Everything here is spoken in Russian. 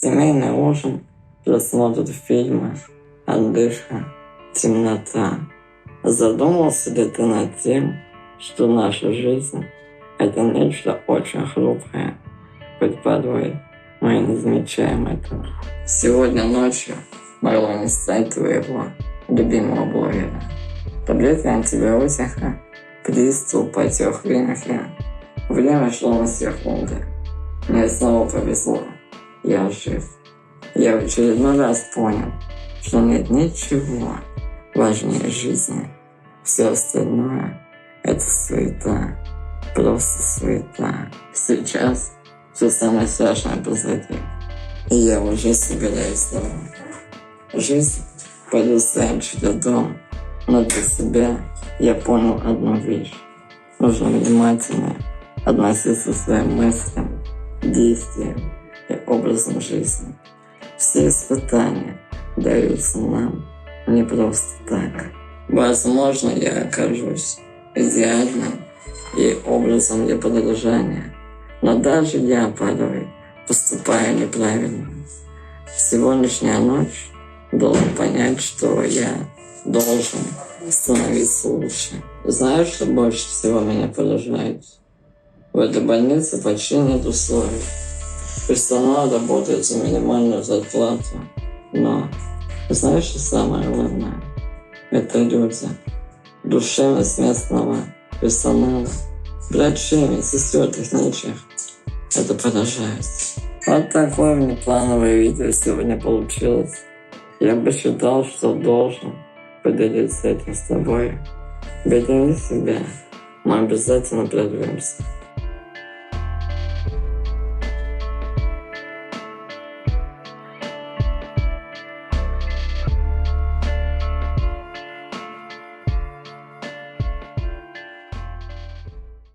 Семейный ужин, просмотр фильма, отдышка, темнота. Задумался ли ты над тем, что наша жизнь – это нечто очень хрупкое, хоть порой мы не замечаем этого. Сегодня ночью могло не стать твоего любимого блогера. Таблетки антибиотика, приступ, потек венки. Время шло на секунды. Мне снова повезло. Я жив. Я в очередной раз понял, что нет ничего важнее жизни. Все остальное – это суета. Просто суета. Сейчас все самое страшное позади. И я уже собираюсь домой. Жизнь потрясающий дом. Но для себя я понял одну вещь. Нужно внимательно относиться к своим мыслям, действиям и образом жизни. Все испытания даются нам не просто так. Возможно, я окажусь идеальным и образом для подражания, но даже я порой поступаю неправильно. Сегодняшняя ночь должен понять, что я должен становиться лучше. Знаешь, что больше всего меня поражает? В этой больнице почти нет условий. Персонал работает за минимальную зарплату. Но знаешь, что самое главное? Это люди. Душевность местного персонала. Врачей, медсестер, техничек. Это поражает. Вот такое внеплановое видео сегодня получилось. Я бы считал, что должен поделиться этим с тобой. Береги себя. Мы обязательно прорвемся.